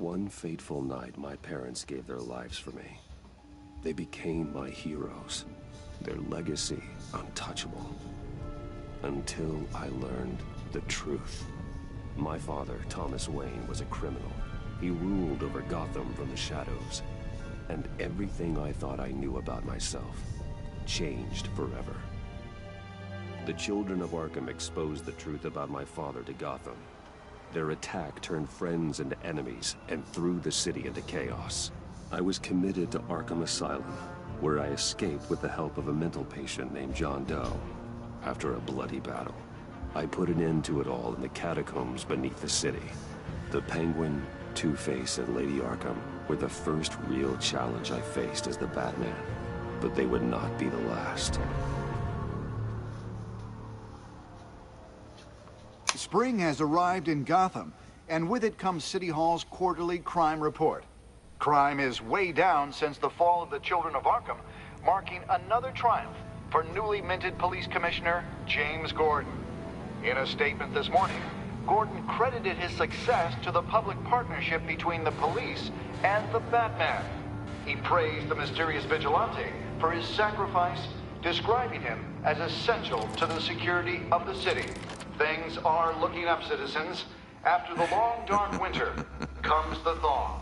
one fateful night, my parents gave their lives for me. They became my heroes. Their legacy untouchable. Until I learned the truth. My father, Thomas Wayne, was a criminal. He ruled over Gotham from the shadows. And everything I thought I knew about myself changed forever. The children of Arkham exposed the truth about my father to Gotham. Their attack turned friends into enemies and threw the city into chaos. I was committed to Arkham Asylum, where I escaped with the help of a mental patient named John Doe. After a bloody battle, I put an end to it all in the catacombs beneath the city. The Penguin, Two-Face, and Lady Arkham were the first real challenge I faced as the Batman, but they would not be the last. Spring has arrived in Gotham, and with it comes City Hall's quarterly crime report. Crime is way down since the fall of the Children of Arkham, marking another triumph for newly minted Police Commissioner James Gordon. In a statement this morning, Gordon credited his success to the public partnership between the police and the Batman. He praised the mysterious vigilante for his sacrifice, describing him as essential to the security of the city. Things are looking up, citizens. After the long, dark winter comes the thaw.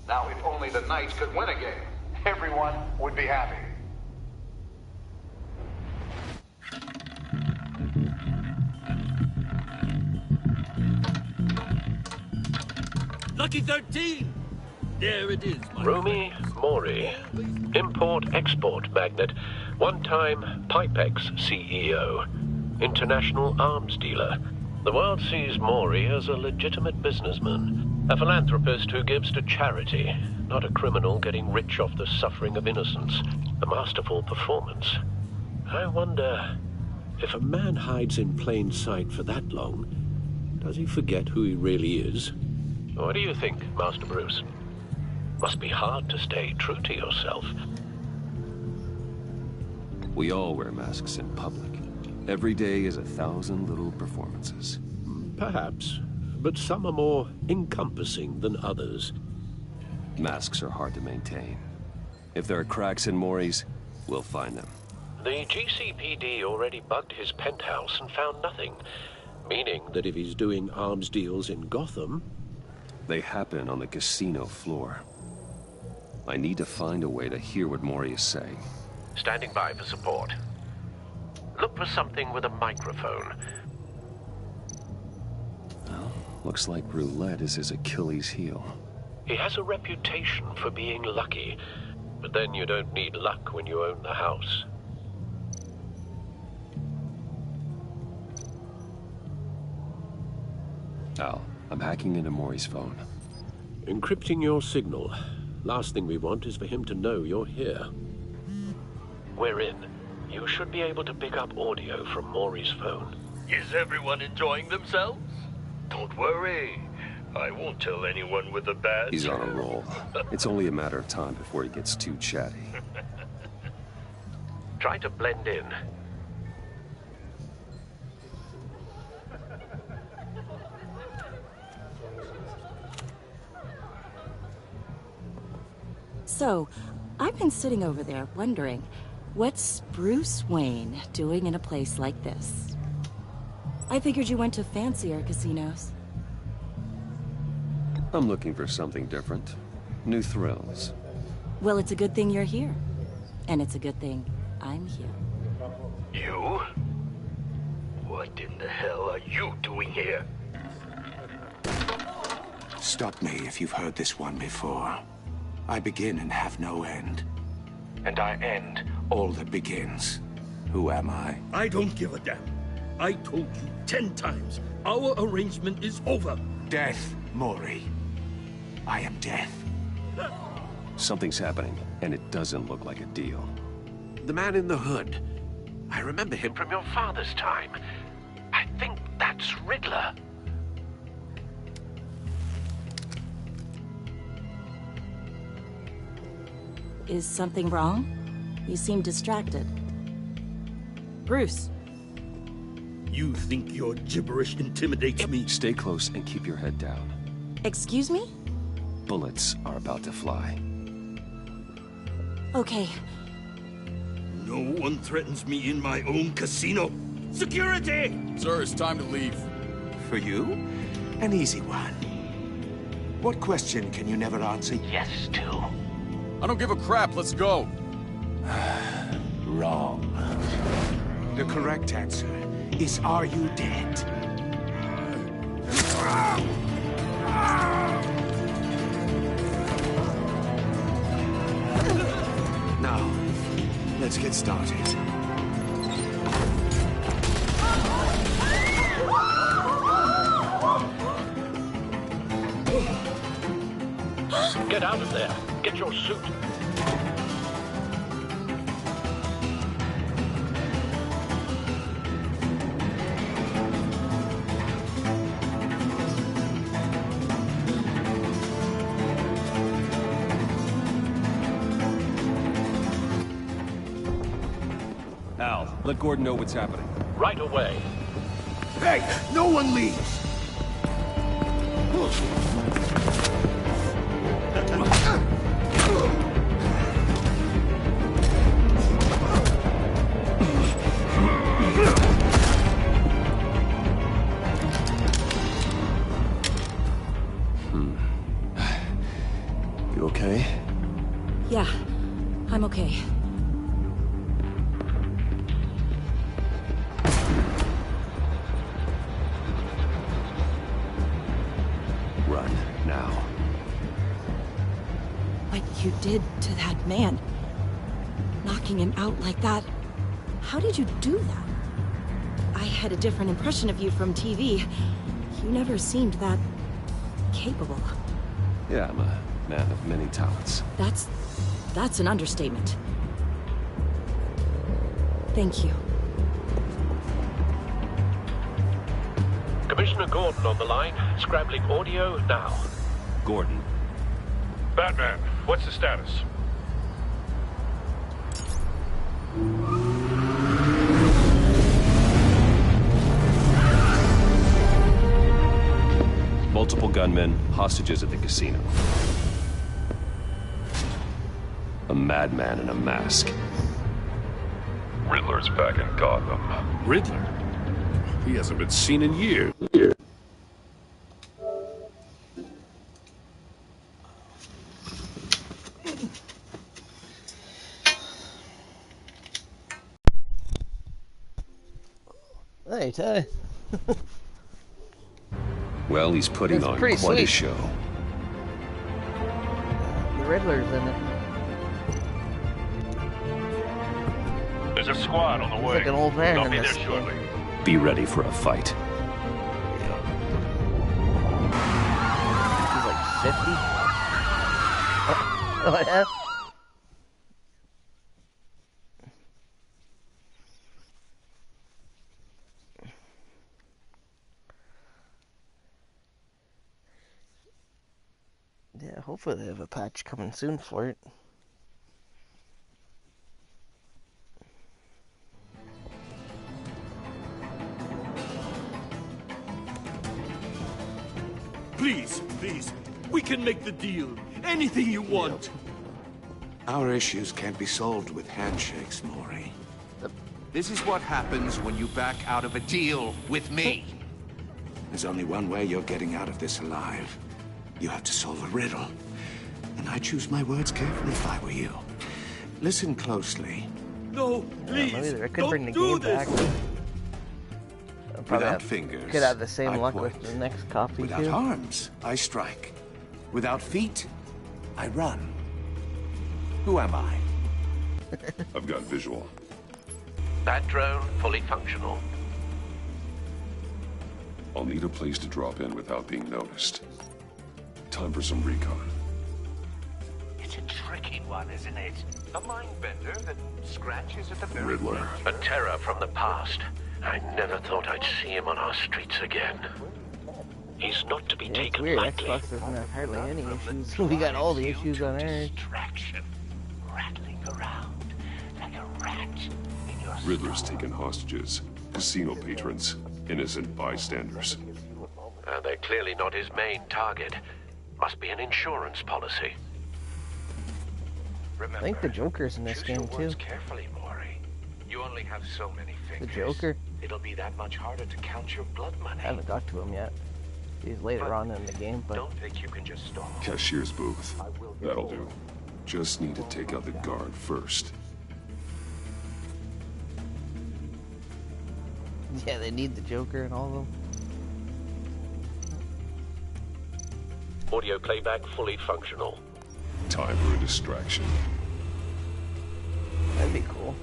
Now, if only the Knights could win a game, everyone would be happy. Lucky 13! There it is, my Romy Mori, import-export magnate, one-time Pipex CEO, international arms dealer. The world sees Mori as a legitimate businessman, a philanthropist who gives to charity, not a criminal getting rich off the suffering of innocence. A masterful performance. I wonder, if a man hides in plain sight for that long, does he forget who he really is? What do you think, Master Bruce? Must be hard to stay true to yourself. We all wear masks in public. Every day is 1,000 little performances. Perhaps, but some are more encompassing than others. Masks are hard to maintain. If there are cracks in Mori's, we'll find them. The GCPD already bugged his penthouse and found nothing, meaning that if he's doing arms deals in Gotham... They happen on the casino floor. I need to find a way to hear what Mori is saying. Standing by for support. Look for something with a microphone. Well, looks like roulette is his Achilles heel. He has a reputation for being lucky, but then you don't need luck when you own the house. Al, I'm hacking into Mori's phone. Encrypting your signal. Last thing we want is for him to know you're here. We're in. You should be able to pick up audio from Mori's phone. Is everyone enjoying themselves? Don't worry. I won't tell anyone with a badge. He's on a roll. It's only a matter of time before he gets too chatty. Try to blend in. So, I've been sitting over there wondering, what's Bruce Wayne doing in a place like this? I figured you went to fancier casinos. I'm looking for something different. New thrills. Well, it's a good thing you're here. And it's a good thing I'm here. You? What in the hell are you doing here? Stop me if you've heard this one before. I begin and have no end. And I end all that begins. Who am I? I don't give a damn. I told you 10 times. Our arrangement is over. Death, Mori. I am death. Something's happening, and it doesn't look like a deal. The man in the hood. I remember him from your father's time. I think that's Riddler. Is something wrong? You seem distracted. Bruce. You think your gibberish intimidates me? Stay close and keep your head down. Excuse me? bullets are about to fly. Okay. No one threatens me in my own casino. Security! Sir, it's time to leave. For you, an easy one. What question can you never answer yes to? I don't give a crap, let's go. Wrong. The correct answer is, are you dead? Now, let's get started. Get out of there. Get your suit. Al, let Gordon know what's happening. Right away. Hey, no one leaves! You okay? Yeah, I'm okay. Run, now. What you did to that man, knocking him out like that, how did you do that? I had a different impression of you from TV. You never seemed that capable. Yeah, I'm a man of many talents. That's an understatement. Thank you. Commissioner Gordon on the line. Scrambling audio now. Gordon. Batman, what's the status? Multiple gunmen, hostages at the casino. A madman in a mask. Riddler's back in Gotham. Riddler? He hasn't been seen in years. Hey, Ty. Well, he's putting That's on pretty quite a sweet. show. The Riddler's in it. There's a squad on the way. Like an old man They'll in be this there shortly. Be ready for a fight. He's like 50. Oh, yeah? Yeah, hopefully they have a patch coming soon for it. Please, please. We can make the deal. Anything you want. Our issues can't be solved with handshakes, Maury. This is what happens when you back out of a deal with me. There's only one way you're getting out of this alive. You have to solve a riddle. And I choose my words carefully if I were you. Listen closely. No, please. Yeah, maybe I could don't bring the do game this. back. Probably Without have, fingers, could have the same I luck point. with the next copy Without too. arms, I strike. Without feet, I run. Who am I? I've got visual. That drone fully functional. I'll need a place to drop in without being noticed. Time for some recon. It's a tricky one, isn't it? A mind bender that scratches at the very Riddler. A terror from the past. I never thought I'd see him on our streets again. He's not to be Yeah, it's taken weird. lightly. Xbox doesn't have hardly any issues. We got all the issues on ours. Distraction, rattling around like a rat in your Riddler's taken hostages. Casino patrons. Innocent bystanders. They're clearly not his main target. Must be an insurance policy. I think the Joker's in this game too. Carefully, Maury. You only have so many The fingers. Joker? It'll be that much harder to count your blood money. I haven't got to him yet. He's later on in the game, but Don't think you can just stall. Cashier's booth. That'll do. Just need to take out the guard first. yeah, they need the Joker and all of them. Audio playback fully functional. Time for a distraction. That'd be cool.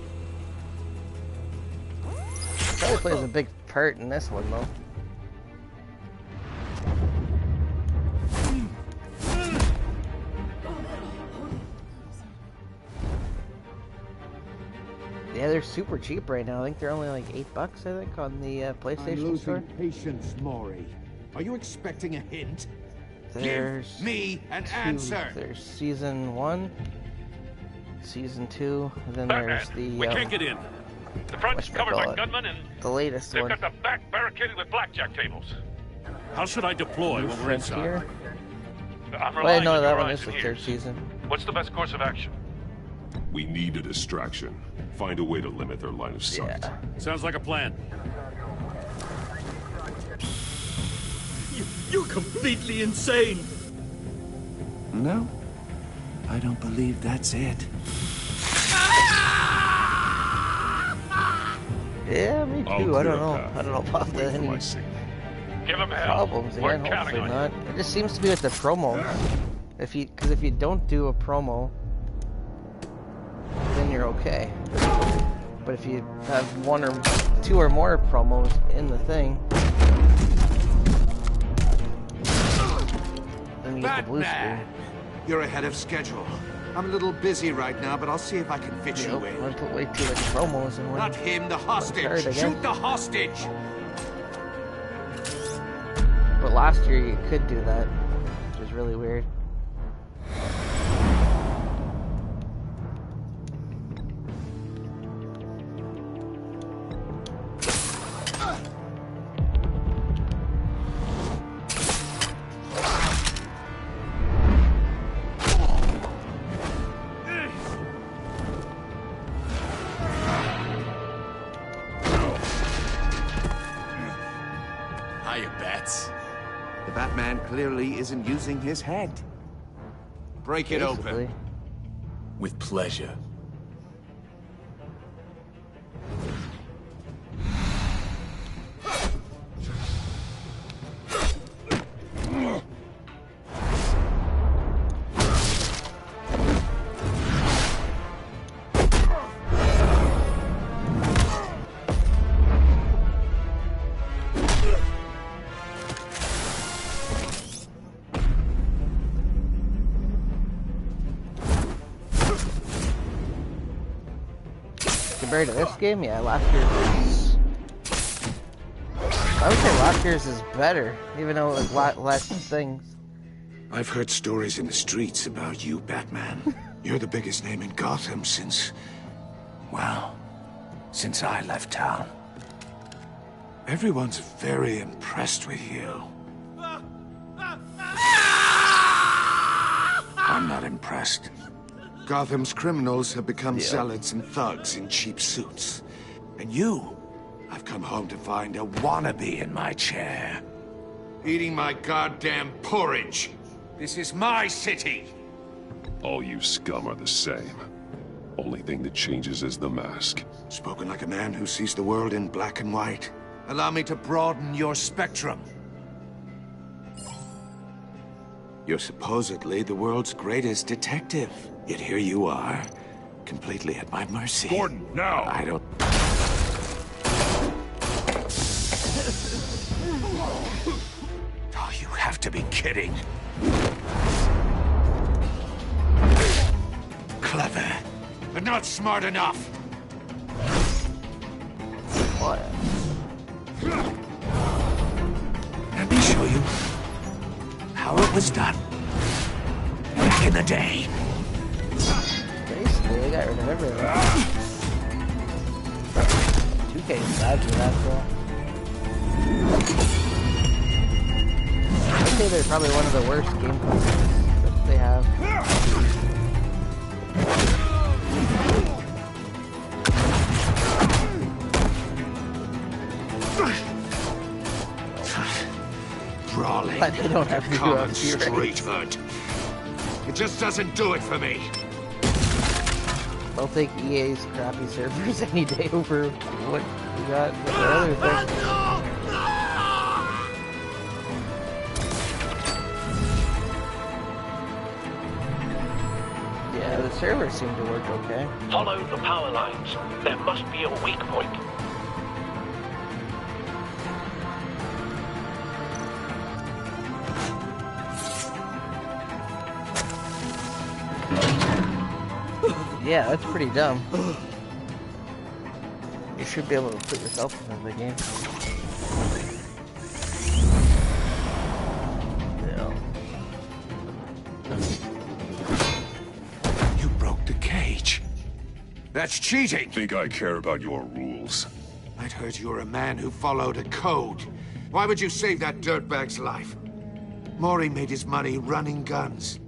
Probably plays a big part in this one though. Yeah, they're super cheap right now. I think they're only like $8, I think, on the PlayStation Store. Patience, Maury. Are you expecting a hint? There's me an two. answer. There's Season 1, Season 2, and then there's the we can't get in. The front's covered by gunmen and the latest they've one. got the back barricaded with blackjack tables. How should I deploy when we're inside? Frontier. I'm Well, I relying know on that your one eyes is the and third ears. season. What's the best course of action? We need a distraction. Find a way to limit their line of sight. Yeah. Sounds like a plan. You're completely insane. No, I don't believe that's it. Yeah, me I'll too. I don't clear a know. path. I don't know about Wait the for my any signal. Give him hell. problems We're again. counting Hopefully on not. It just seems to be with the promo. Because if you don't do a promo, then you're okay. But if you have one or two or more promos in the thing, then you get the blue screen. You're ahead of schedule. I'm a little busy right now, but I'll see if I can fit you in. I put way too many promos in one. Not him, the hostage. card, I guess. Shoot the hostage. But last year you could do that, which is really weird. Hiya, Bats. The Batman clearly isn't using his head. Break it Basically. open. With pleasure. Compared to this game, yeah, last year's is... I would say last year's is better, even though it was less things. I've heard stories in the streets about you, Batman. You're the biggest name in Gotham since... well, since I left town. Everyone's very impressed with you. I'm not impressed. Gotham's criminals have become zealots and thugs in cheap suits. And you, I've come home to find a wannabe in my chair. Eating my goddamn porridge. This is my city. All you scum are the same. Only thing that changes is the mask. Spoken like a man who sees the world in black and white. Allow me to broaden your spectrum. You're supposedly the world's greatest detective. Yet here you are, completely at my mercy. Gordon, now! I don't... Oh, you have to be kidding. Clever, but not smart enough. What? Let me show you how it was done back in the day. Basically, they got rid of everything. 2K is bad for that, though. say they're probably one of the worst game consoles that they have. Brawling. But they don't have to do common UFC, right? street hood. It just doesn't do it for me. I'll take EA's crappy servers any day over what we got with the other thing. Yeah, the servers seem to work okay. Follow the power lines. There must be a weak point. Yeah, that's pretty dumb. You should be able to put yourself into the game. Yeah. You broke the cage. That's cheating. Think I care about your rules? I'd heard you were a man who followed a code. Why would you save that dirtbag's life? Maury made his money running guns,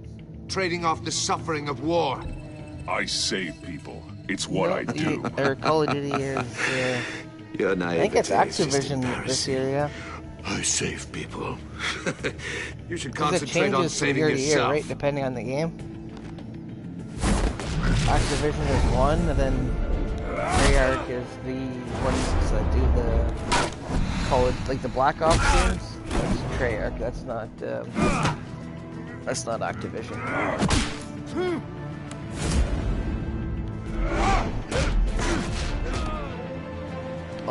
trading off the suffering of war. I save people. It's what I do. Or Call of Duty is, Your I think it's Activision this year, yeah. I save people. You should Because it concentrate on changes from saving year to year, yourself. right, depending on the game. Activision is one, and then Treyarch is the ones that do the call it like the Black Ops games. That's Treyarch. That's not Activision.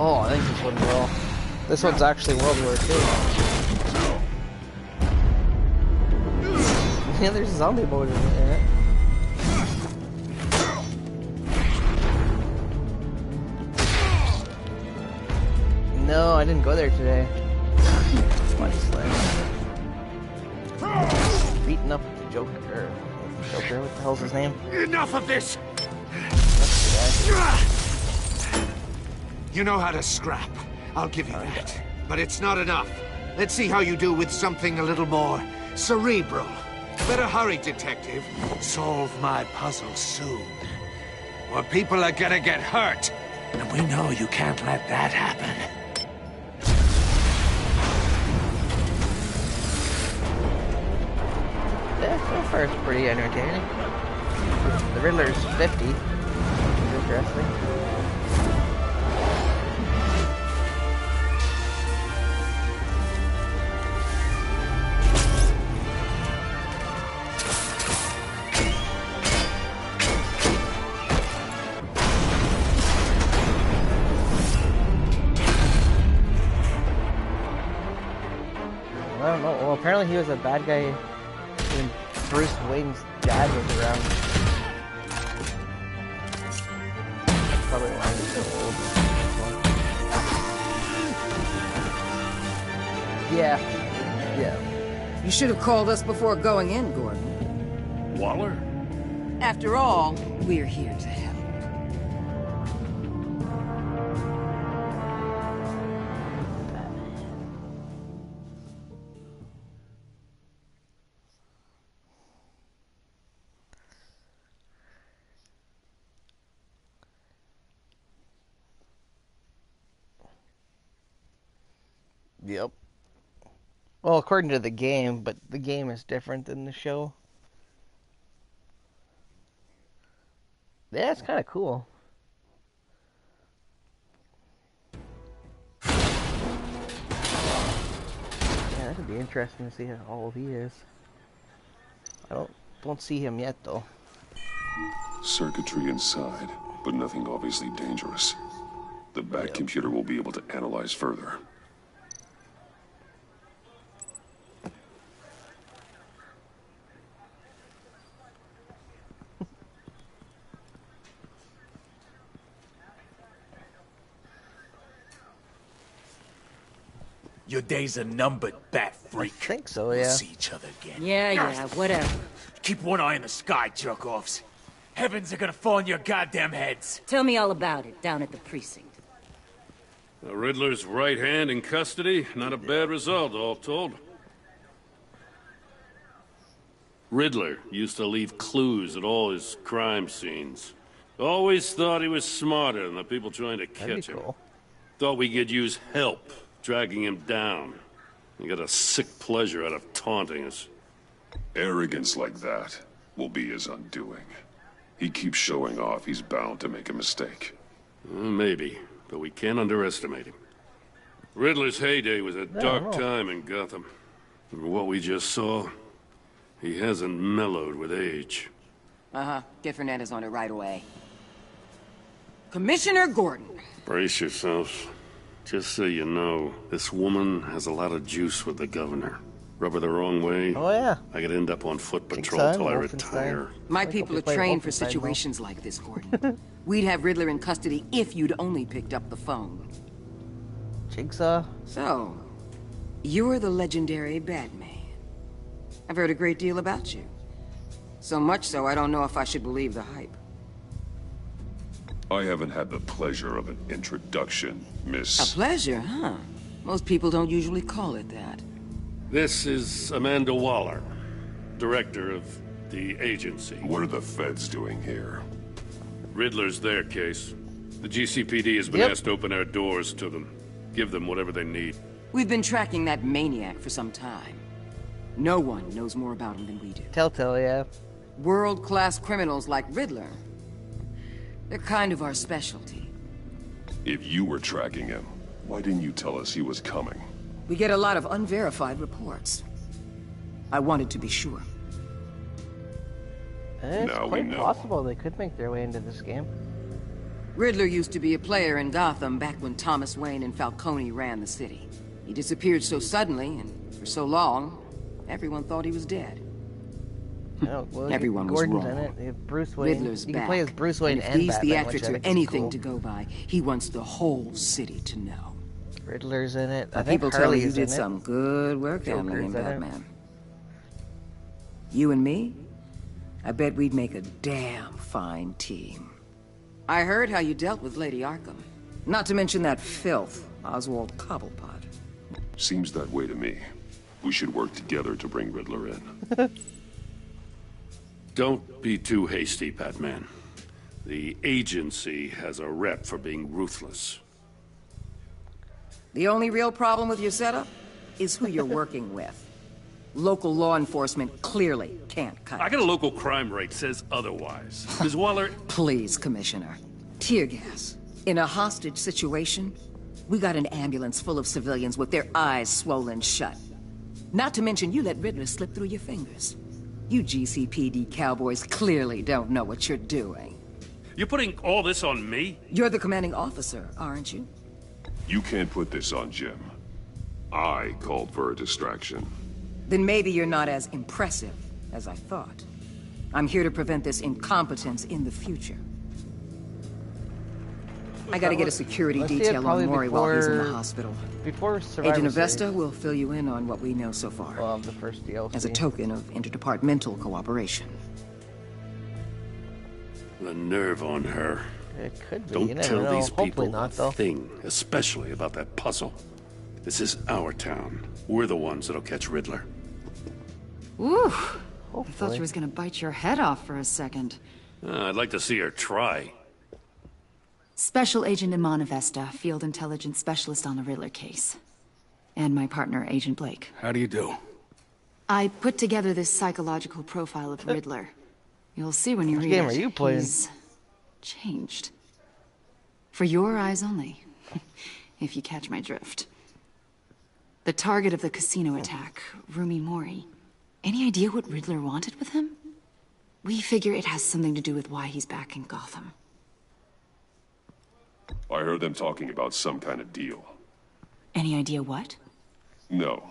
Oh, I think this one will. This one's actually World War II. Yeah, there's zombie mode in it. No, I didn't go there today. Money slam. Beating up the Joker. Joker, what the hell's his name? Enough of this! That's the guy. You know how to scrap. I'll give you that. But it's not enough. Let's see how you do with something a little more cerebral. Better hurry, detective. Solve my puzzle soon. Or people are gonna get hurt. And we know you can't let that happen. Yeah, so far it's pretty entertaining. The Riddler's 50. Which is interesting. I don't know. Well, apparently he was a bad guy when Bruce Wayne's dad was around. That's probably why he's so old. Yeah. Yeah. You should have called us before going in, Gordon. Waller? After all, we're here to help. Yep. Well, according to the game, but the game is different than the show. Yeah, it's kind of cool. Yeah, that'd be interesting to see how old he is. I don't see him yet, though. Circuitry inside, but nothing obviously dangerous. The back computer will be able to analyze further. Your days are numbered, bat freak. I think so, yeah. We'll see each other again. Yeah, whatever. Keep one eye in the sky, jerk-offs. Heavens are gonna fall on your goddamn heads. Tell me all about it down at the precinct. The Riddler's right hand in custody. Not a bad result, all told. Riddler used to leave clues at all his crime scenes. Always thought he was smarter than the people trying to catch him. Thought we could use help dragging him down. He got a sick pleasure out of taunting us. Arrogance like that will be his undoing. He keeps showing off, he's bound to make a mistake. Maybe, but we can't underestimate him. Riddler's heyday was a dark time in Gotham. From what we just saw, he hasn't mellowed with age. Uh-huh. Get Fernandez on it right away. Commissioner Gordon. Brace yourselves. Just so you know, this woman has a lot of juice with the governor. Rub her the wrong way. Oh, yeah. I could end up on foot patrol till I retire. My people are trained for situations like this, Gordon. We'd have Riddler in custody if you'd only picked up the phone. Jigsaw. So, you're the legendary Batman. I've heard a great deal about you. So much so, I don't know if I should believe the hype. I haven't had the pleasure of an introduction, Miss... A pleasure, huh? Most people don't usually call it that. This is Amanda Waller, director of the agency. What are the feds doing here? Riddler's their case. The GCPD has been asked to open our doors to them. Give them whatever they need. We've been tracking that maniac for some time. No one knows more about him than we do. Telltale, yeah. World-class criminals like Riddler. They're kind of our specialty. If you were tracking him, why didn't you tell us he was coming? We get a lot of unverified reports. I wanted to be sure. It's quite possible they could make their way into this game. Riddler used to be a player in Gotham back when Thomas Wayne and Falcone ran the city. He disappeared so suddenly and for so long, everyone thought he was dead. Well, everyone was Gordon's wrong. in it. They have Bruce Wayne. Riddler's you back. can play as Bruce Wayne and and if these Batman, which I theatrics are think is anything cool. to go by, he wants the whole city to know. Riddler's in it. I think People tell me you Harley's in did it. some good work handling him, Joker's in it. Batman. You and me? I bet we'd make a damn fine team. I heard how you dealt with Lady Arkham. Not to mention that filth, Oswald Cobblepot. Seems that way to me. We should work together to bring Riddler in. Don't be too hasty, Batman. The agency has a rep for being ruthless. The only real problem with your setup is who you're working with. Local law enforcement clearly can't cut it. I got a local crime rate says otherwise. Ms. Waller... Please, Commissioner. Tear gas. In a hostage situation, we got an ambulance full of civilians with their eyes swollen shut. Not to mention you let Riddler slip through your fingers. You GCPD cowboys clearly don't know what you're doing. You're putting all this on me? You're the commanding officer, aren't you? You can't put this on Jim. I called for a distraction. Then maybe you're not as impressive as I thought. I'm here to prevent this incompetence in the future. I gotta get a security detail on Maury while he's in the hospital. Before Survivor Agent Series. Avesta will fill you in on what we know so far. Well, the first DLC. As a token of interdepartmental cooperation. The nerve on her. It could be. Don't You never tell know. these Hopefully people not, a though. thing, especially about that puzzle. This is our town. We're the ones that'll catch Riddler. Ooh, I thought she was gonna bite your head off for a second. I'd like to see her try. Special Agent Iman Avesta, Field Intelligence Specialist on the Riddler case. And my partner, Agent Blake. How do you do? I put together this psychological profile of Riddler. You'll see when you Which read game it. are you playing? He's changed. For your eyes only, if you catch my drift. The target of the casino attack, Rumi Mori. Any idea what Riddler wanted with him? We figure it has something to do with why he's back in Gotham. I heard them talking about some kind of deal. Any idea what? No,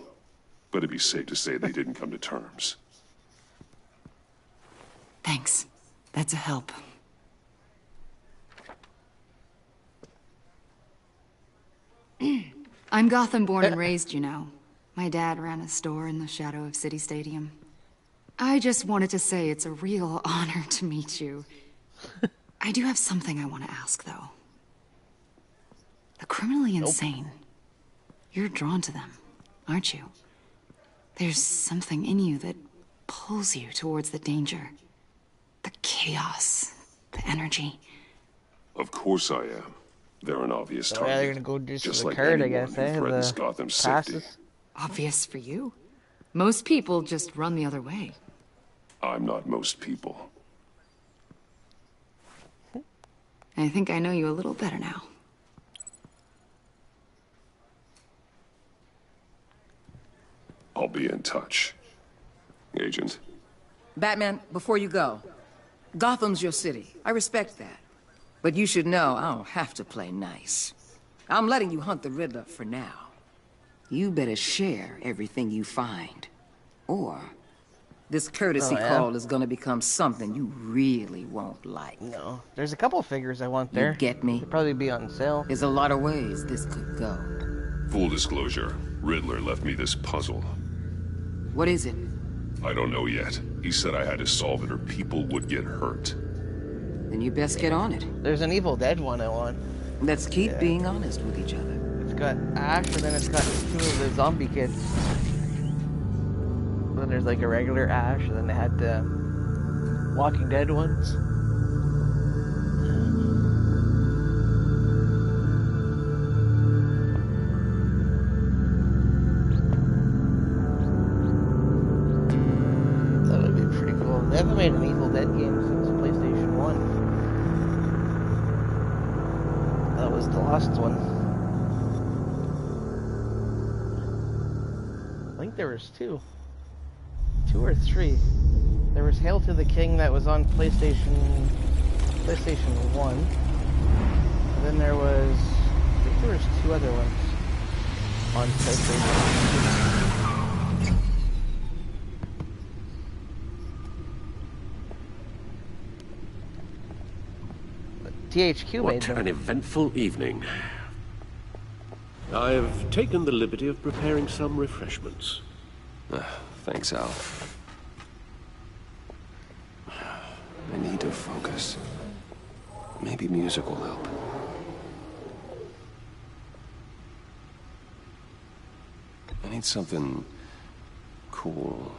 but it'd be safe to say they didn't come to terms. Thanks. That's a help. I'm Gotham born and raised, you know. My dad ran a store in the shadow of City Stadium. I just wanted to say it's a real honor to meet you. I do have something I want to ask, though. The criminally insane. You're drawn to them, aren't you? There's something in you that pulls you towards the danger. The chaos, the energy. Of course I am. They're an obvious target. Yeah, they're gonna go just like card, I anyone guess, who eh? threatens The Gotham's safety. passes. Obvious for you. Most people just run the other way. I'm not most people. I think I know you a little better now. I'll be in touch. Agent. Batman, before you go, Gotham's your city. I respect that. But you should know I don't have to play nice. I'm letting you hunt the Riddler for now. You better share everything you find. Or this courtesy call is gonna become something you really won't like. No. There's a couple figures I want there. You get me? They'll probably be on sale. There's a lot of ways this could go. Full disclosure, Riddler left me this puzzle. What is it? I don't know yet. He said I had to solve it or people would get hurt. Then you best get on it. There's an Evil Dead one I want. Let's keep being honest with each other. It's got Ash, and then it's got 2 of the zombie kids. Then there's like a regular Ash, and then they had the Walking Dead ones. That would be pretty cool. They haven't made an Evil Dead game since PlayStation 1. That was the last one. I think there was 2. 2 or 3. There was Hail to the King that was on PlayStation 1. And then there was, I think there was 2 other ones on PlayStation 2. THQ made them. What an eventful evening. I have taken the liberty of preparing some refreshments. Thanks, Al. I need to focus. Maybe music will help. I need something cool.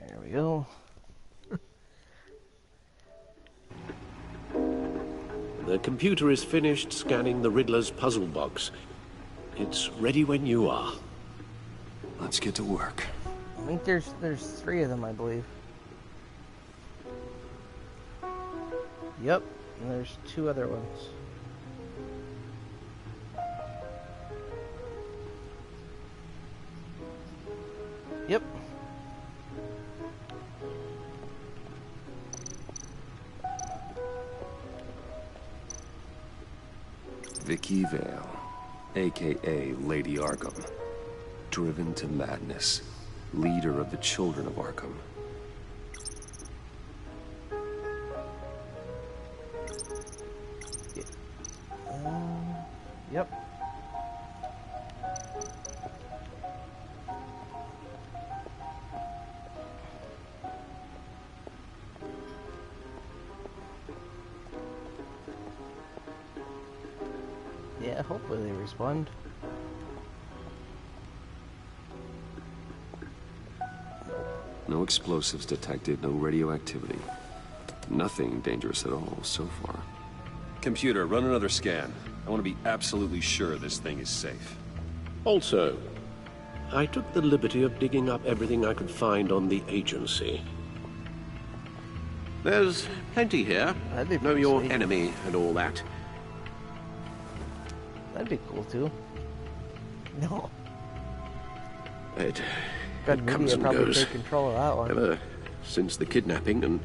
There we go. The computer is finished scanning the Riddler's puzzle box. It's ready when you are. Let's get to work. I think there's 3 of them, I believe. Yep, and there's 2 other ones. Yep. Vicky Vale, a.k.a. Lady Arkham. Driven to madness. Leader of the Children of Arkham. Yep. Yeah, hopefully they respond. No explosives detected, no radioactivity. Nothing dangerous at all so far. Computer, run another scan. I want to be absolutely sure this thing is safe. Also, I took the liberty of digging up everything I could find on the agency. There's plenty here. Know your enemy and all that. That'd be cool too. No. Good It media comes and probably goes. take control of that one. Ever since the kidnapping and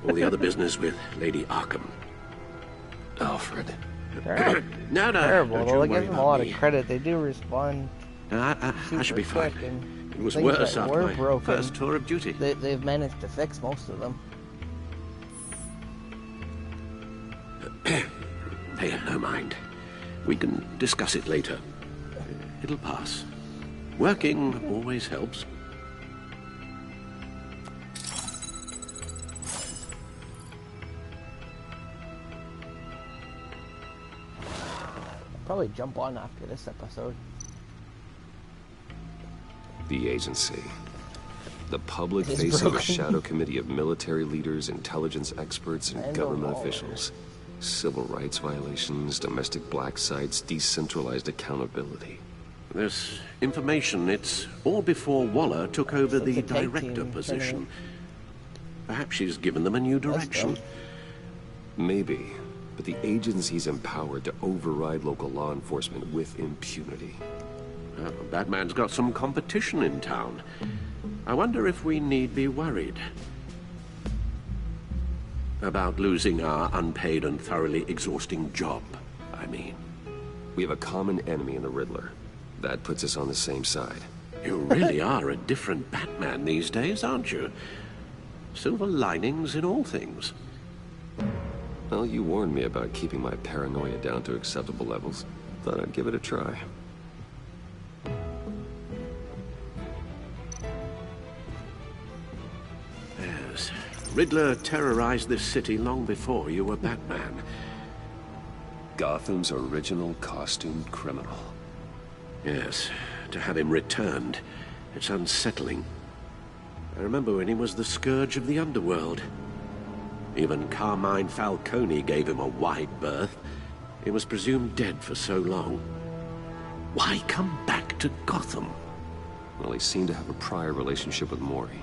all the other business with Lady Arkham. Alfred. They're No, not terrible, don't though. you I give worry them a about lot me. of credit. They do respond. I should be super fine. quick, and It was things worse that after were my broken, first tour of duty. They've managed to fix most of them. Pay him no mind. We can discuss it later. It'll pass. Working always helps. Probably jump on after this episode. The agency. The public It's face of a broken. shadow committee of military leaders, intelligence experts, and And government all officials. Civil rights violations, domestic black sites, decentralized accountability. There's information. It's all before Waller took over the It's a tag director team position. tournament. Perhaps she's given them a new direction. dope. Maybe, but the agency's empowered to override local law enforcement with impunity. Well, Batman's got some competition in town. I wonder if we need be worried about losing our unpaid and thoroughly exhausting job, I mean. We have a common enemy in the Riddler. That puts us on the same side. You really are a different Batman these days, aren't you? Silver linings in all things. Well, you warned me about keeping my paranoia down to acceptable levels. Thought I'd give it a try. Yes. Riddler terrorized this city long before you were Batman. Gotham's original costumed criminal. Yes, to have him returned, it's unsettling. I remember when he was the scourge of the underworld. Even Carmine Falcone gave him a wide berth. He was presumed dead for so long. Why come back to Gotham? Well, he seemed to have a prior relationship with Mori.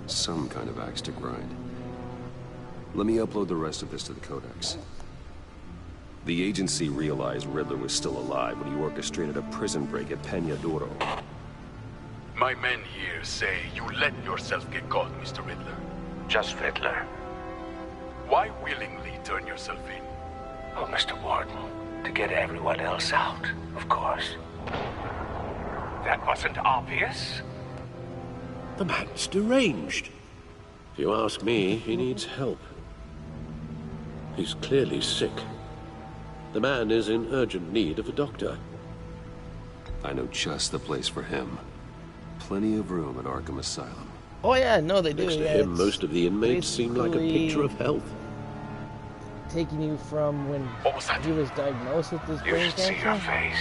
Some kind of axe to grind. Let me upload the rest of this to the Codex. The agency realized Riddler was still alive when he orchestrated a prison break at Peña Duro. My men here say you let yourself get caught, Mr. Riddler. Just Riddler. Why willingly turn yourself in? Oh, Mr. Warden, to get everyone else out, of course. That wasn't obvious. The man's deranged. If you ask me, he needs help. He's clearly sick. The man is in urgent need of a doctor. I know just the place for him. Plenty of room at Arkham Asylum. Oh yeah, no, they do. Next to yeah, him, it's most of the inmates seem like a basically picture of health. taking you from when he was diagnosed with this You brain should see your cancer, face.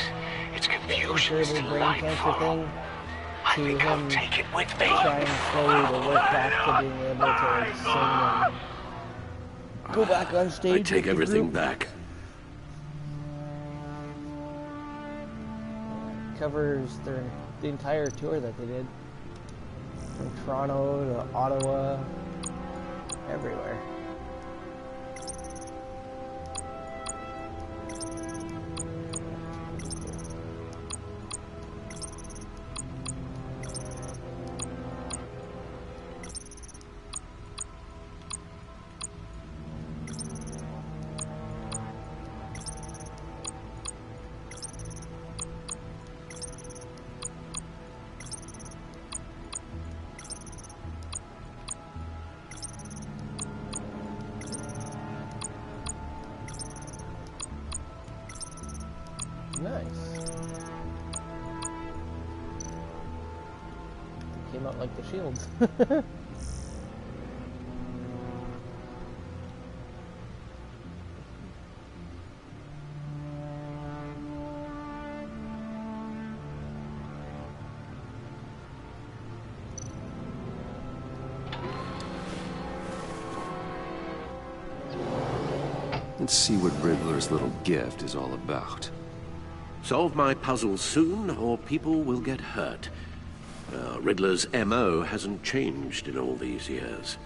It's the confusion is incurable brain cancer delightful. thing, I to think I'll him take it with me. trying slowly to work back to being able to sing and go back on stage. I with take the everything group. back. Covers the entire tour that they did. From Toronto to Ottawa, everywhere. Nice. Came out like the Shield. Let's see what Riddler's little gift is all about. Solve my puzzle soon, or people will get hurt. Riddler's M.O. hasn't changed in all these years.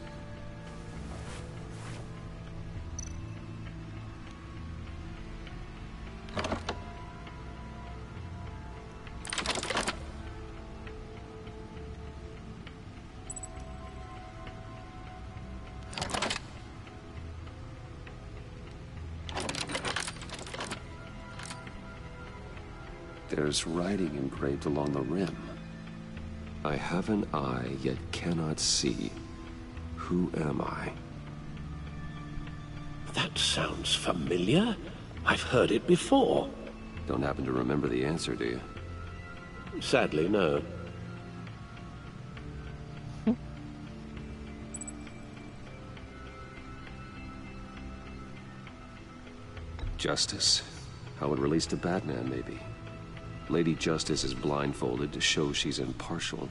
There's writing engraved along the rim. I have an eye, yet cannot see. Who am I? That sounds familiar. I've heard it before. Don't happen to remember the answer, do you? Sadly, no. Justice? How it relates to Batman, maybe. Lady Justice is blindfolded to show she's impartial.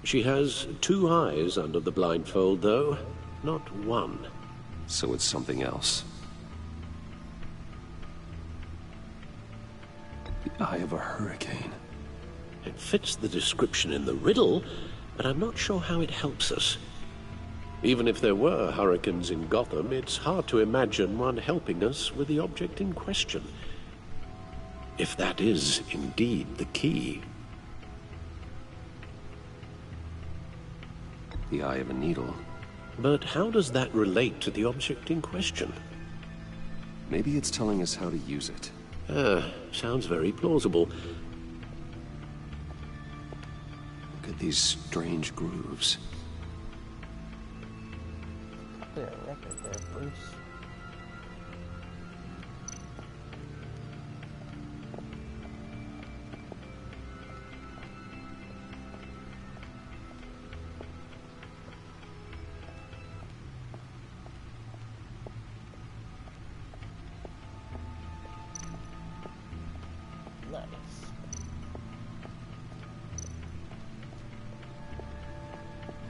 She has 2 eyes under the blindfold, though. Not 1. So it's something else. The eye of a hurricane. It fits the description in the riddle, but I'm not sure how it helps us. Even if there were hurricanes in Gotham, it's hard to imagine one helping us with the object in question. If that is indeed the key. The eye of a needle. But how does that relate to the object in question? Maybe it's telling us how to use it. Sounds very plausible. Look at these strange grooves. Put a record there, Bruce.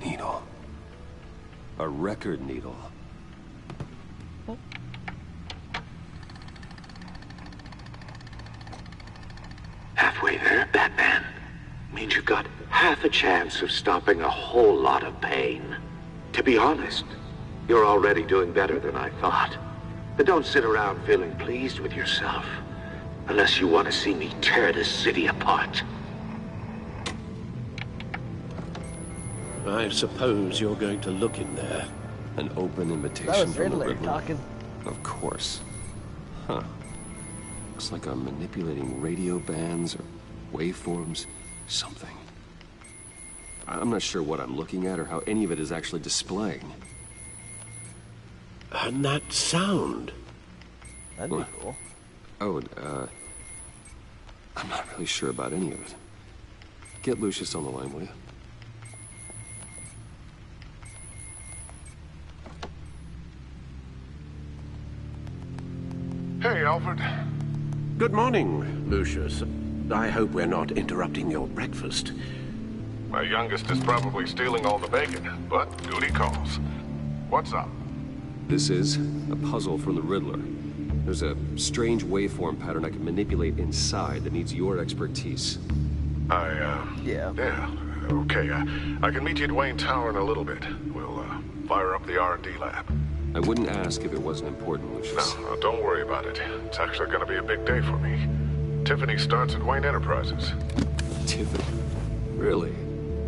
Needle. A record needle. Halfway there, Batman. Means you've got half a chance of stopping a whole lot of pain. To be honest, you're already doing better than I thought. But don't sit around feeling pleased with yourself. Unless you want to see me tear this city apart. I suppose you're going to look in there. An open invitation That was from the Riddler Riddler. talking. Of course. Huh. Looks like I'm manipulating radio bands or waveforms. Something. I'm not sure what I'm looking at or how any of it is actually displaying. And that sound. That'd be cool. Oh, I'm not really sure about any of it. Get Lucius on the line, will you? Hey, Alfred. Good morning, Lucius. I hope we're not interrupting your breakfast. My youngest is probably stealing all the bacon, but duty calls. What's up? This is a puzzle from the Riddler. There's a strange waveform pattern I can manipulate inside that needs your expertise. Yeah, okay. I can meet you at Wayne Tower in a little bit. We'll, fire up the R&D lab. I wouldn't ask if it wasn't important, Lucius. No, don't worry about it. It's actually gonna be a big day for me. Tiffany starts at Wayne Enterprises. Tiffany? Really?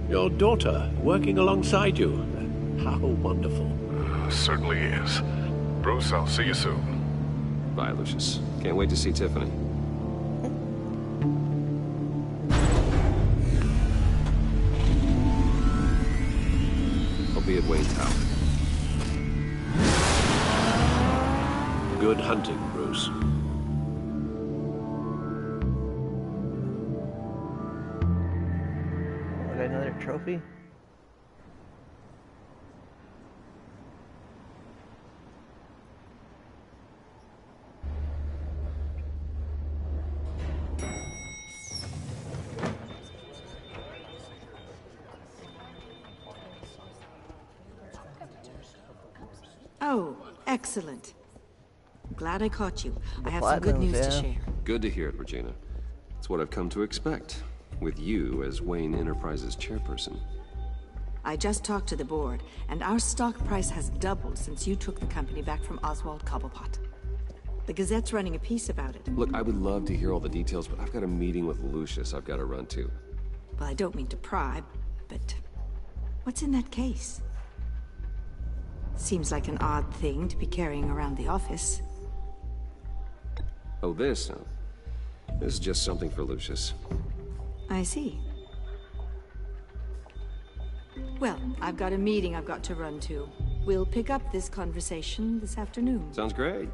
Your daughter, working alongside you. How wonderful. Certainly is. Bruce, I'll see you soon. Bye, Lucius. Can't wait to see Tiffany. I'll be at Wayne Tower. Good hunting, Bruce. Got another trophy? Oh, excellent. Glad I caught you. I have some platinum, good news to yeah. share. Good to hear it, Regina. It's what I've come to expect, with you as Wayne Enterprises chairperson. I just talked to the board, and our stock price has doubled since you took the company back from Oswald Cobblepot. The Gazette's running a piece about it. Look, I would love to hear all the details, but I've got a meeting with Lucius I've got to run to. Well, I don't mean to pry, but what's in that case? Seems like an odd thing to be carrying around the office. Oh, this? This is just something for Lucius. I see. Well, I've got a meeting I've got to run to. We'll pick up this conversation this afternoon. Sounds great.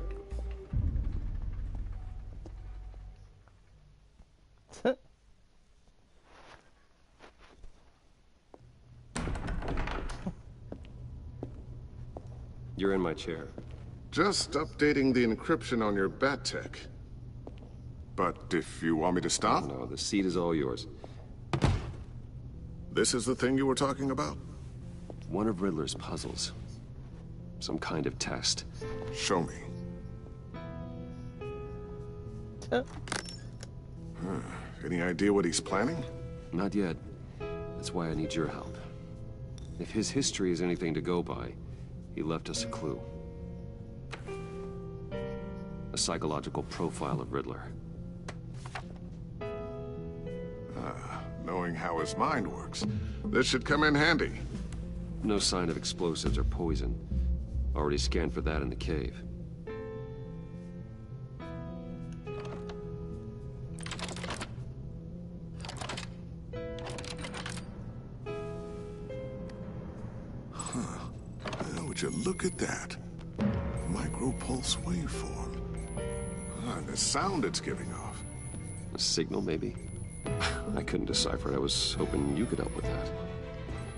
You're in my chair. Just updating the encryption on your bat tech. But if you want me to stop? No, the seat is all yours. This is the thing you were talking about? One of Riddler's puzzles. Some kind of test. Show me. Any idea what he's planning? Not yet. That's why I need your help. If his history is anything to go by, he left us a clue. A psychological profile of Riddler. Knowing how his mind works, this should come in handy. No sign of explosives or poison. Already scanned for that in the cave. Would you look at that? Micro-pulse waveform. And the sound it's giving off. A signal, maybe? I couldn't decipher it. I was hoping you could help with that.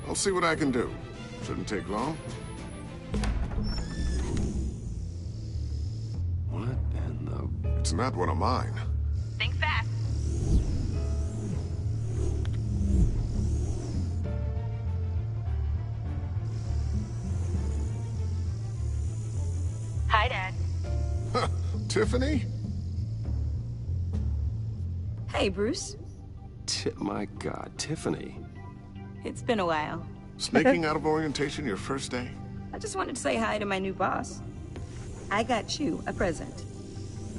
I'll see what I can do. Shouldn't take long. What in the... It's not one of mine. Think fast. Hi, Dad. Tiffany? Hey, Bruce. My God, Tiffany. It's been a while. Sneaking out of orientation your first day? I just wanted to say hi to my new boss. I got you a present.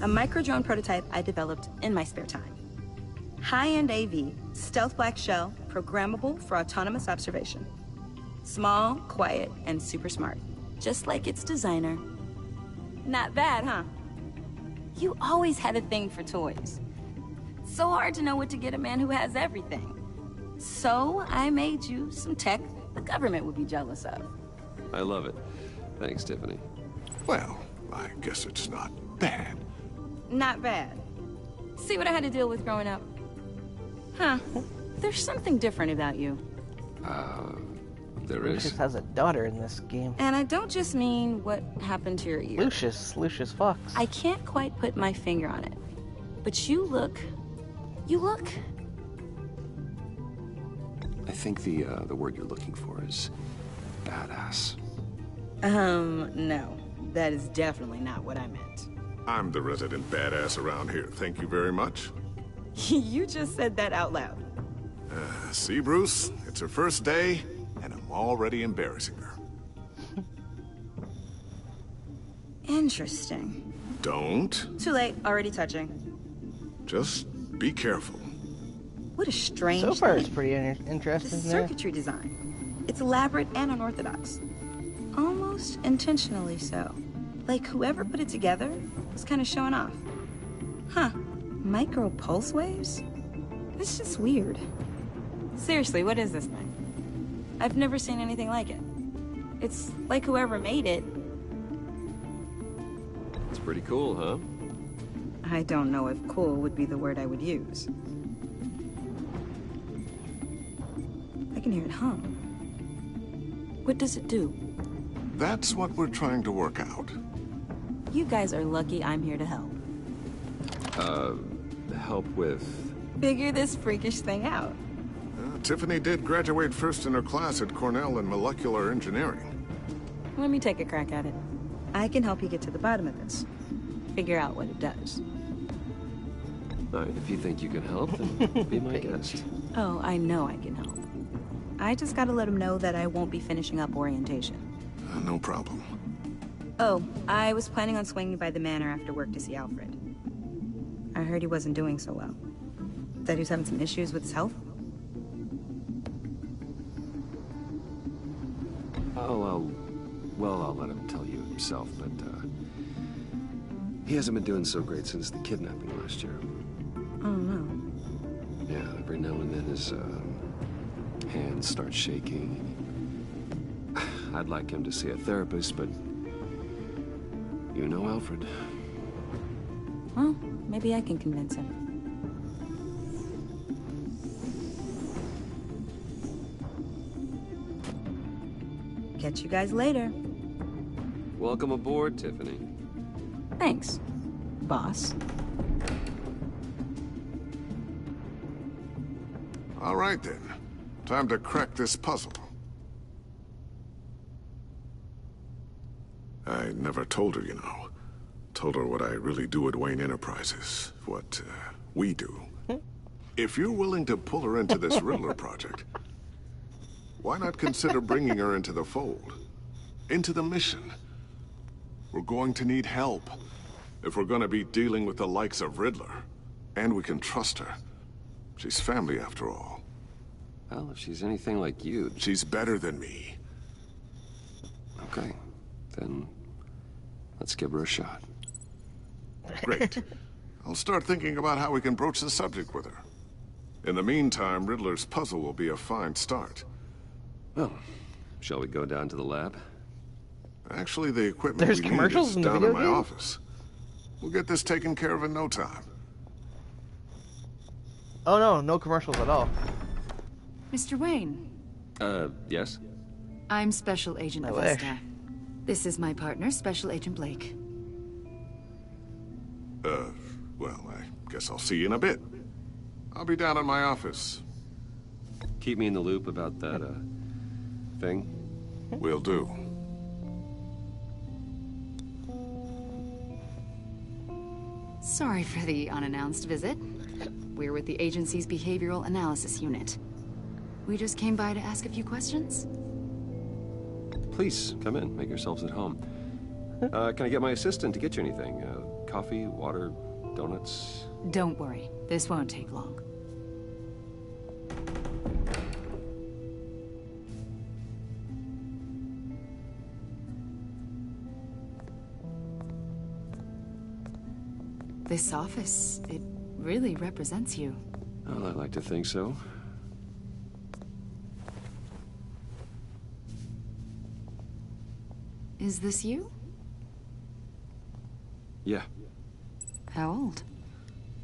A micro-drone prototype I developed in my spare time. High-end AV, stealth black shell, programmable for autonomous observation. Small, quiet, and super smart. Just like its designer. Not bad, huh? You always had a thing for toys. So hard to know what to get a man who has everything. So I made you some tech the government would be jealous of. I love it. Thanks, Tiffany. Well, I guess it's not bad. Not bad. See what I had to deal with growing up? Huh. There's something different about you. There is. Lucius has a daughter in this game. And I don't just mean what happened to your ear. Lucius Fox. I can't quite put my finger on it. But you look... I think the word you're looking for is badass. No. That is definitely not what I meant. I'm the resident badass around here. Thank you very much. You just said that out loud. See, Bruce? It's her first day, and I'm already embarrassing her. Interesting. Don't. Too late. Already touching. Just be careful. What a strange So far, thing. it's pretty interesting. The circuitry design. It's elaborate and unorthodox. Almost intentionally so. Like whoever put it together was kind of showing off. Huh. Micro pulse waves? It's just weird. Seriously, what is this thing? I've never seen anything like it. It's like whoever made it. It's pretty cool, huh? I don't know if cool would be the word I would use. I can hear it hum. What does it do? That's what we're trying to work out. You guys are lucky I'm here to help. Help with... Figure this freakish thing out. Tiffany did graduate first in her class at Cornell in molecular engineering. Let me take a crack at it. I can help you get to the bottom of this. Figure out what it does. All right, if you think you can help, then be my guest. Oh, I know I can help. I just gotta let him know that I won't be finishing up orientation. No problem. Oh, I was planning on swinging by the manor after work to see Alfred. I heard he wasn't doing so well. That he was having some issues with his health. Well, I'll let him tell you himself, but, he hasn't been doing so great since the kidnapping last year. Oh, no. Yeah, every now and then his hands start shaking. I'd like him to see a therapist, but you know Alfred. Well, maybe I can convince him. Catch you guys later. Welcome aboard, Tiffany. Thanks, boss. All right, then. Time to crack this puzzle. I never told her, you know. Told her what I really do at Wayne Enterprises. What, we do. If you're willing to pull her into this Riddler project, why not consider bringing her into the fold? Into the mission? We're going to need help if we're going to be dealing with the likes of Riddler. And we can trust her. She's family, after all. Well, if she's anything like you... She's better than me. Okay, then let's give her a shot. Great. I'll start thinking about how we can broach the subject with her. In the meantime, Riddler's puzzle will be a fine start. Well, shall we go down to the lab? Actually, the equipment There's we commercials need is in the down video in my game? office. We'll get this taken care of in no time. Oh no, no commercials at all. Mr. Wayne. Yes? I'm Special Agent No way. Vesta. This is my partner, Special Agent Blake. Well, I guess I'll see you in a bit. I'll be down in my office. Keep me in the loop about that, thing. Will do. Sorry for the unannounced visit. We're with the agency's Behavioral Analysis Unit. We just came by to ask a few questions. Please, come in. Make yourselves at home. Can I get my assistant to get you anything? Coffee, water, donuts? Don't worry, this won't take long. This office, it really represents you. Well, I'd like to think so. Is this you? Yeah. How old?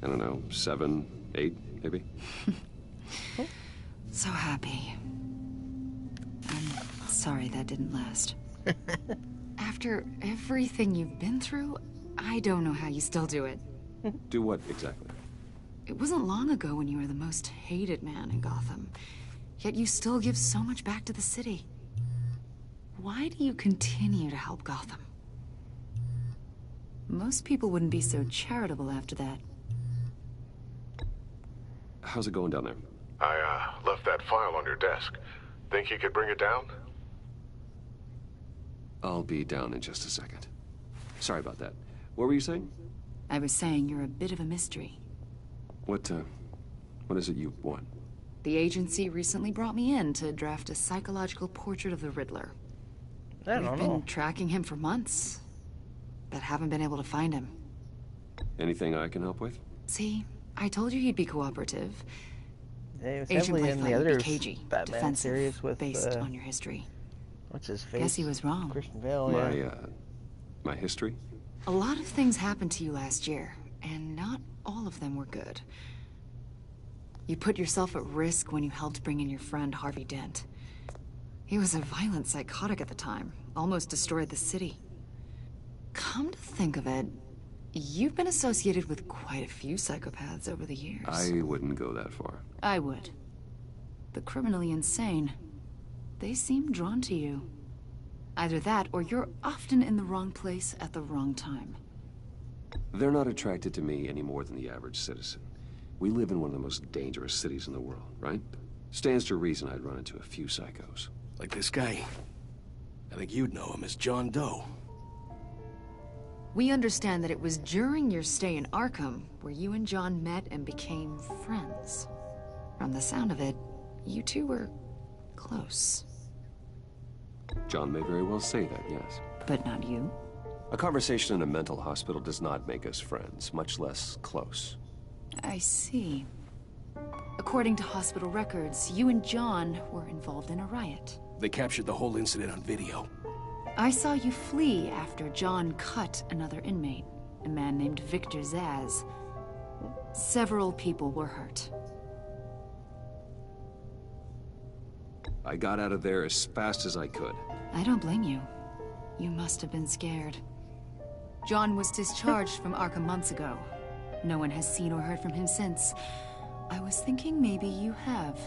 I don't know, 7, 8, maybe? So happy. I'm sorry that didn't last. After everything you've been through, I don't know how you still do it. Do what, exactly? It wasn't long ago when you were the most hated man in Gotham. Yet you still give so much back to the city. Why do you continue to help Gotham? Most people wouldn't be so charitable after that. How's it going down there? I, left that file on your desk. Think you could bring it down? I'll be down in just a second. Sorry about that. What were you saying? I was saying you're a bit of a mystery. What is it you want? The agency recently brought me in to draft a psychological portrait of the Riddler. We've been tracking him for months, but haven't been able to find him. Anything I can help with? See, I told you he'd be cooperative. Yeah, he was Agent definitely Blake in thought the you'd other be cagey, Batman defensive, series with based on your history. What's his face? Guess he was wrong. Christian Bale. My history? A lot of things happened to you last year, and not all of them were good. You put yourself at risk when you helped bring in your friend Harvey Dent. He was a violent psychotic at the time, almost destroyed the city. Come to think of it, you've been associated with quite a few psychopaths over the years. I wouldn't go that far. I would. The criminally insane. They seem drawn to you. Either that, or you're often in the wrong place at the wrong time. They're not attracted to me any more than the average citizen. We live in one of the most dangerous cities in the world, right? Stands to reason I'd run into a few psychos. Like this guy. I think you'd know him as John Doe. We understand that it was during your stay in Arkham where you and John met and became friends. From the sound of it, you two were close. John may very well say that, yes. But not you? A conversation in a mental hospital does not make us friends, much less close. I see. According to hospital records, you and John were involved in a riot. They captured the whole incident on video. I saw you flee after John cut another inmate, a man named Victor Zaz. Several people were hurt. I got out of there as fast as I could. I don't blame you. You must have been scared. John was discharged from Arkham months ago. No one has seen or heard from him since. I was thinking maybe you have.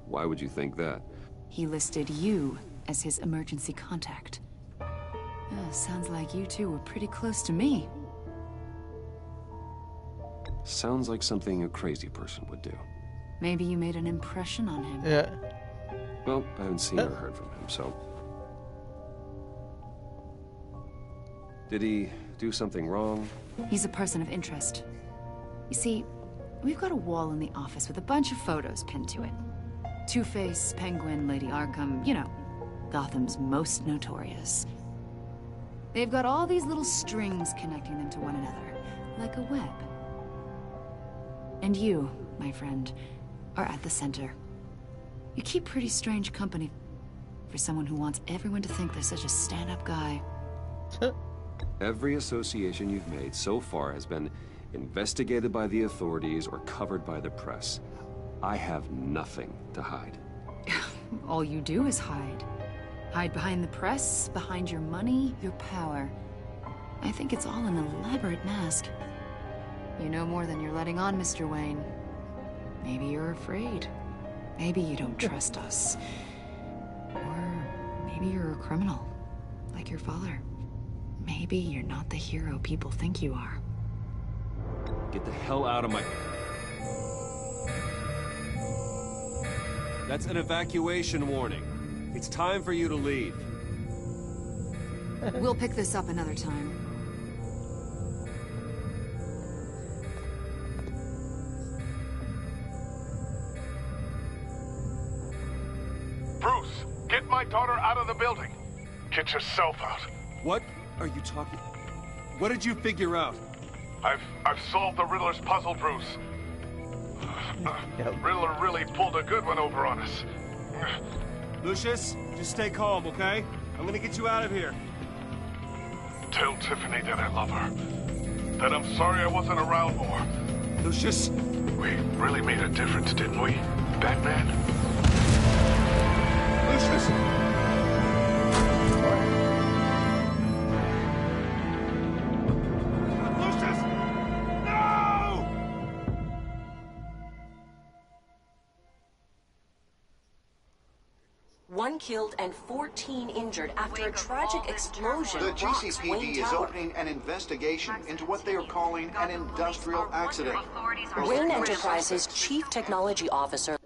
Why would you think that? He listed you as his emergency contact. Sounds like you two were pretty close to me. Sounds like something a crazy person would do. Maybe you made an impression on him. Yeah. Well, I haven't seen or heard from him, so... Did he do something wrong? He's a person of interest. You see, we've got a wall in the office with a bunch of photos pinned to it. Two-Face, Penguin, Lady Arkham, you know, Gotham's most notorious. They've got all these little strings connecting them to one another, like a web. And you, my friend, are at the center. You keep pretty strange company for someone who wants everyone to think they're such a stand-up guy. Every association you've made so far has been investigated by the authorities or covered by the press. I have nothing to hide. All you do is hide. Hide behind the press, behind your money, your power. I think it's all an elaborate mask. You know more than you're letting on, Mr. Wayne. Maybe you're afraid. Maybe you don't trust us. Or maybe you're a criminal, like your father. Maybe you're not the hero people think you are. Get the hell out of my... That's an evacuation warning. It's time for you to leave. We'll pick this up another time. Bruce, get my daughter out of the building. Get yourself out. What are you talking... What did you figure out? I've solved the Riddler's puzzle, Bruce. Riddler really pulled a good one over on us. Lucius, just stay calm, okay? I'm gonna get you out of here. Tell Tiffany that I love her. That I'm sorry I wasn't around more. Lucius! We really made a difference, didn't we, Batman? Lucius! One killed and 14 injured after a tragic explosion. The GCPD is opening an investigation into what they are calling an industrial accident. Wayne Enterprises Chief Technology Officer